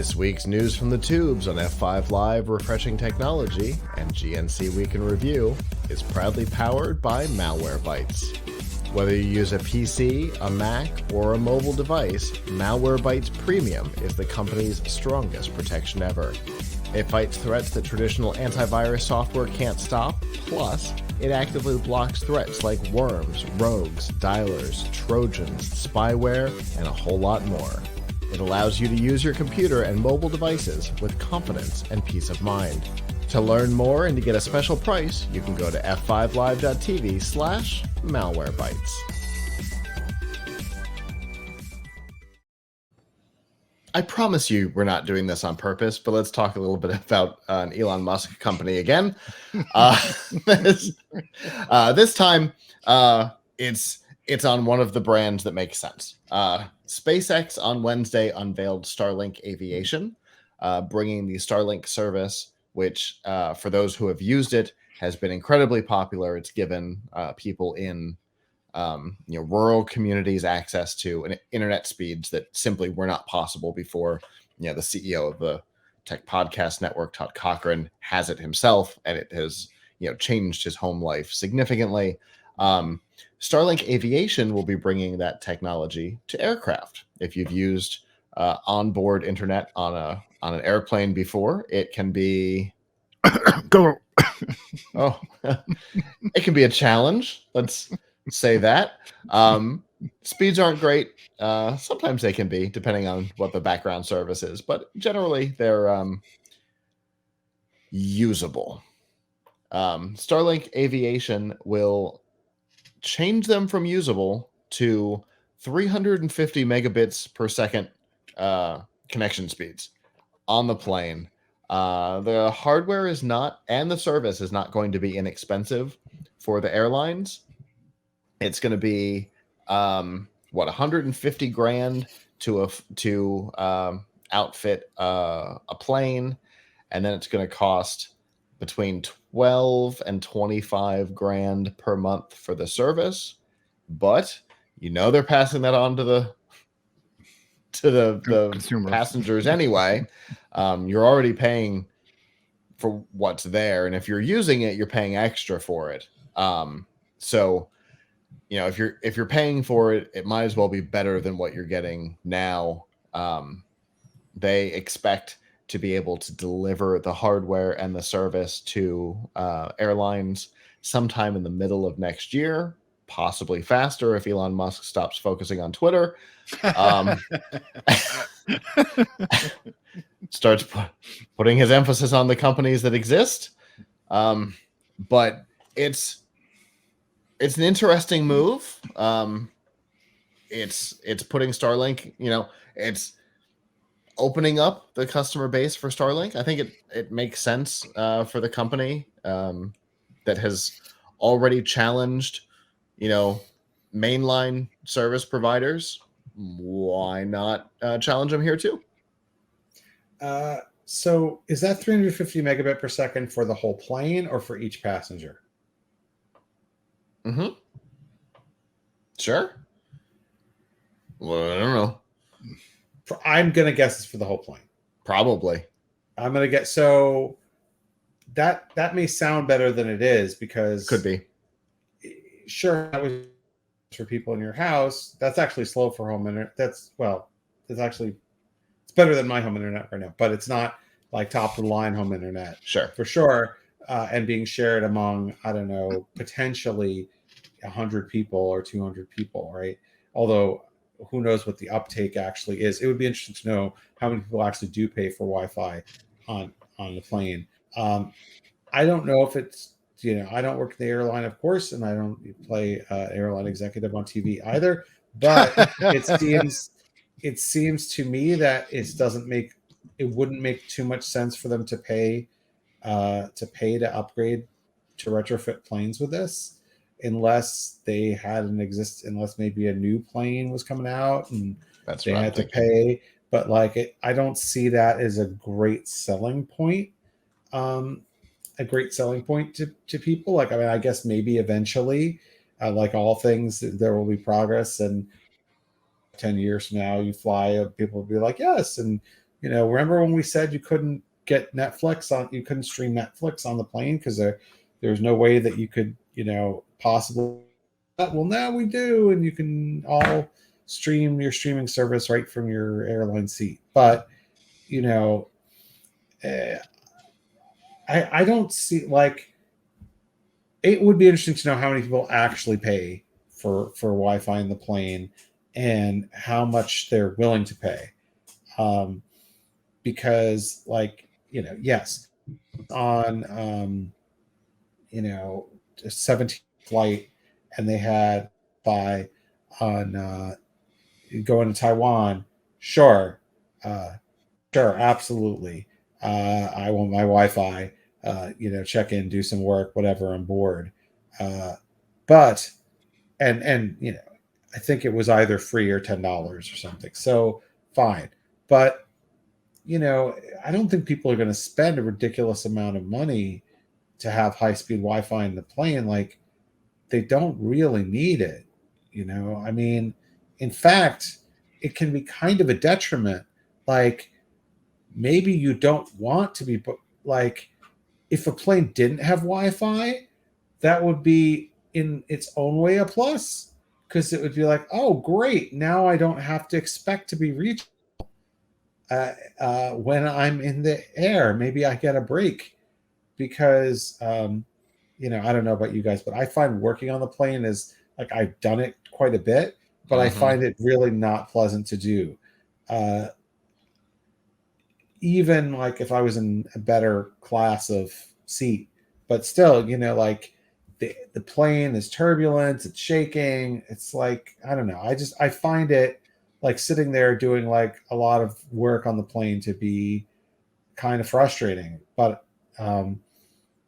This week's news from the tubes on F5 Live Refreshing Technology and GNC Week in Review is proudly powered by Malwarebytes. Whether you use a PC, a Mac, or a mobile device, Malwarebytes Premium is the company's strongest protection ever. It fights threats that traditional antivirus software can't stop, plus it actively blocks threats like worms, rogues, dialers, trojans, spyware, and a whole lot more. It allows you to use your computer and mobile devices with confidence and peace of mind. To learn more and to get a special price, you can go to f5live.tv/malwarebytes. I promise you we're not doing this on purpose, but let's talk a little bit about an Elon Musk company again. This time, it's on one of the brands that makes sense. SpaceX on Wednesday unveiled Starlink Aviation, bringing the Starlink service, which for those who have used it, has been incredibly popular. It's given people in rural communities access to internet speeds that simply were not possible before. The CEO of the tech podcast network, Todd Cochran, has it himself, and it has changed his home life significantly. Starlink Aviation will be bringing that technology to aircraft. If you've used onboard internet on an airplane before, it can be go. Oh, it can be a challenge. Let's say that. Speeds aren't great. Sometimes they can be, depending on what the background service is, but generally they're usable. Starlink Aviation will change them from usable to 350 megabits per second connection speeds on the plane. The hardware is not, and the service is not going to be inexpensive for the airlines. It's going to be $150,000 to outfit a plane, and then it's going to cost between $12,000 and $25,000 per month for the service. But they're passing that on to the passengers anyway. You're already paying for what's there, and if you're using it, you're paying extra for it. So if you're paying for it, it might as well be better than what you're getting now. They expect to be able to deliver the hardware and the service to airlines sometime in the middle of next year, possibly faster if Elon Musk stops focusing on Twitter. Starts putting his emphasis on the companies that exist. But it's an interesting move. It's putting Starlink, it's opening up the customer base for Starlink. I think it makes sense for the company that has already challenged, mainline service providers. Why not challenge them here too? So is that 350 megabit per second for the whole plane or for each passenger? Mm-hmm. Sure. Well, I don't know. I'm going to guess it's for the whole plane. Probably. I'm going to guess. So that may sound better than it is, because could be. Sure, that was for people in your house. That's actually slow for home internet. It's better than my home internet right now, but it's not like top of the line home internet. Sure. For sure. And being shared among, I don't know, potentially 100 people or 200 people, right? Although who knows what the uptake actually is. It would be interesting to know how many people actually do pay for Wi-Fi on the plane. I don't know if it's, I don't work in the airline, of course, and I don't play airline executive on TV either, but it seems to me that it wouldn't make too much sense for them to pay to upgrade to retrofit planes with this, unless they had unless maybe a new plane was coming out and they had to pay. But I don't see that as a great selling point. To people. I guess maybe eventually, like all things, there will be progress, and 10 years from now you fly, people will be like, yes, and remember when we said you couldn't get you couldn't stream Netflix on the plane because there's no way that you could, possibly. Well, now we do, and you can all stream your streaming service right from your airline seat. But uh, I don't see, like, it would be interesting to know how many people actually pay for Wi-Fi in the plane and how much they're willing to pay. Because, like, yes, on a 17 flight, and they had by on going to Taiwan, sure, sure, absolutely. I want my Wi-Fi. Check in, do some work, whatever, on board. But and I think it was either free or $10 or something. So fine, but I don't think people are going to spend a ridiculous amount of money to have high-speed Wi-Fi in the plane. Like, they don't really need it. I mean, in fact, it can be kind of a detriment. Like, maybe you don't want to be, like, if a plane didn't have Wi-Fi, that would be in its own way a plus, because it would be like, oh, great, now I don't have to expect to be reached when I'm in the air. Maybe I get a break, because I don't know about you guys, but I find working on the plane is, like, I've done it quite a bit, but I find it really not pleasant to do. Even, like, if I was in a better class of seat, but still, like, the plane is turbulent, it's shaking. It's like, I don't know. I find it, like, sitting there doing, like, a lot of work on the plane to be kind of frustrating. But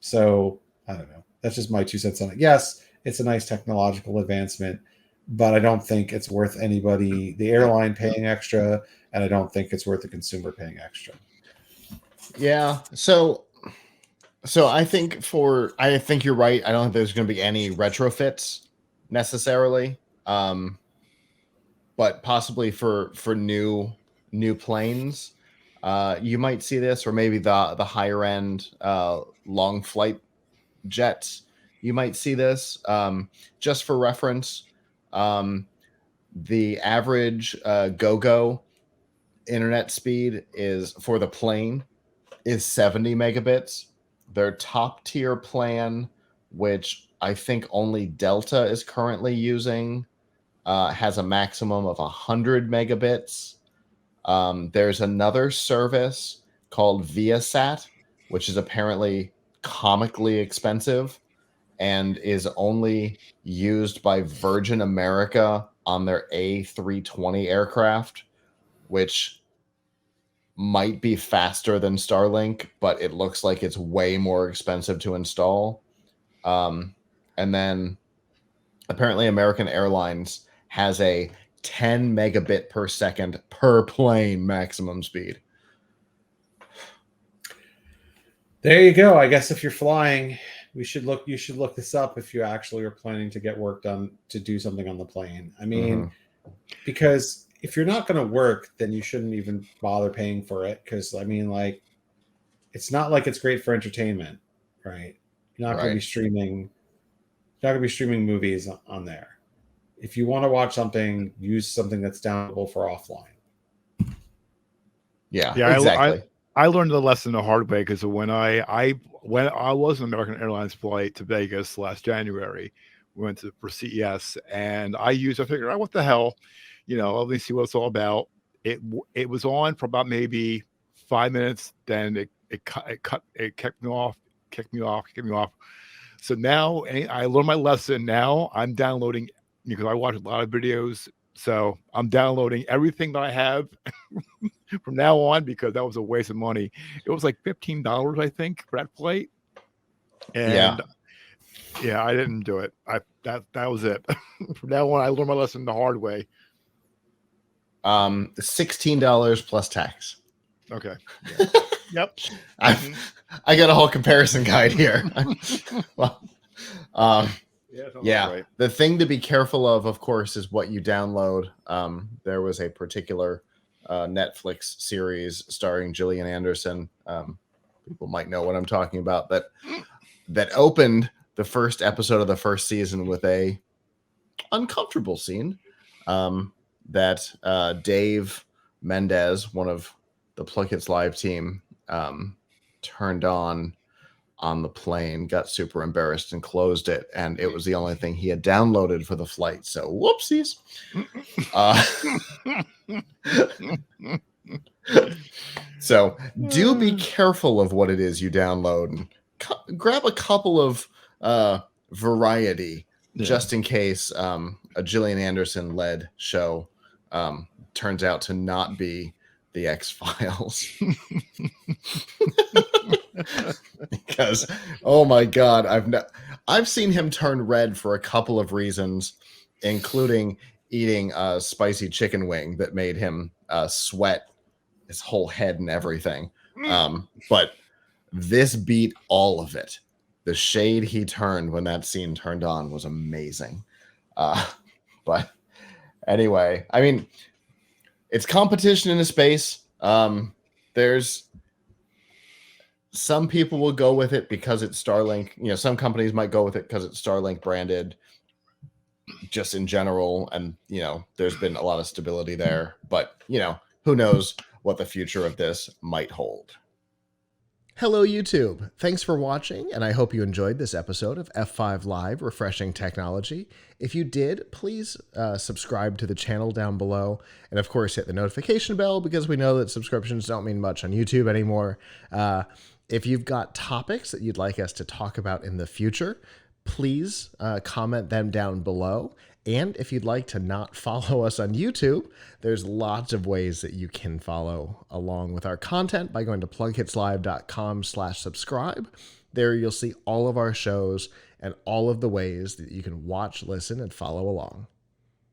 so I don't know. That's just my 2 cents on it. Yes, it's a nice technological advancement, but I don't think it's worth the airline paying extra, and I don't think it's worth the consumer paying extra. Yeah. So I think you're right. I don't think there's going to be any retrofits necessarily, but possibly for new planes, you might see this, or maybe the higher end long flight jets. You might see this. Just for reference, the average go internet speed is for the plane is 70 megabits. Their top tier plan, which I think only Delta is currently using, has a maximum of 100 megabits. There's another service called Viasat, which is apparently comically expensive and is only used by Virgin America on their A320 aircraft, which might be faster than Starlink, but it looks like it's way more expensive to install. And then apparently American Airlines has a 10 megabit per second per plane maximum speed. There you go. I guess if you're flying, you should look this up if you actually are planning to get work done to do something on the plane. I mean, because if you're not going to work, then you shouldn't even bother paying for it. Because, I mean, like, it's not like it's great for entertainment, right? You're not going to be streaming. You're not going to be streaming movies on there. If you want to watch something, use something that's downloadable for offline. Yeah, exactly. I learned the lesson the hard way, because when I was an American Airlines flight to Vegas last January, we went for CES, and I figured, what the hell, let me see what it's all about. It was on for about maybe 5 minutes, then it kicked me off. So now I learned my lesson. Now I'm downloading, because I watch a lot of videos. So I'm downloading everything that I have from now on, because that was a waste of money. It was like $15, I think, for that flight. And yeah, I didn't do it. That was it. From now on, I learned my lesson the hard way. $16 plus tax. Okay. Yeah. Yep. I got a whole comparison guide here. Well, right. The thing to be careful of course, is what you download. There was a particular Netflix series starring Gillian Anderson. People might know what I'm talking about. That opened the first episode of the first season with a uncomfortable scene that Dave Mendez, one of the PLUGHITZ live team, turned on the plane, got super embarrassed and closed it, and it was the only thing he had downloaded for the flight. So whoopsies. So do be careful of what it is you download, and grab a couple of variety just in case a Gillian Anderson led show turns out to not be the X-Files. Because oh my god, I've seen him turn red for a couple of reasons, including eating a spicy chicken wing that made him sweat his whole head and everything. But this beat all of it. The shade he turned when that scene turned on was amazing. But anyway, I mean, it's competition in a space. There's some people will go with it because it's Starlink. You know, some companies might go with it because it's Starlink branded just in general. And, you know, there's been a lot of stability there. But, you know, who knows what the future of this might hold. Hello, YouTube. Thanks for watching, and I hope you enjoyed this episode of F5 Live Refreshing Technology. If you did, please subscribe to the channel down below, and of course hit the notification bell because we know that subscriptions don't mean much on YouTube anymore. If you've got topics that you'd like us to talk about in the future, please comment them down below. And if you'd like to not follow us on YouTube, there's lots of ways that you can follow along with our content by going to plughitslive.com/subscribe. There you'll see all of our shows and all of the ways that you can watch, listen, and follow along.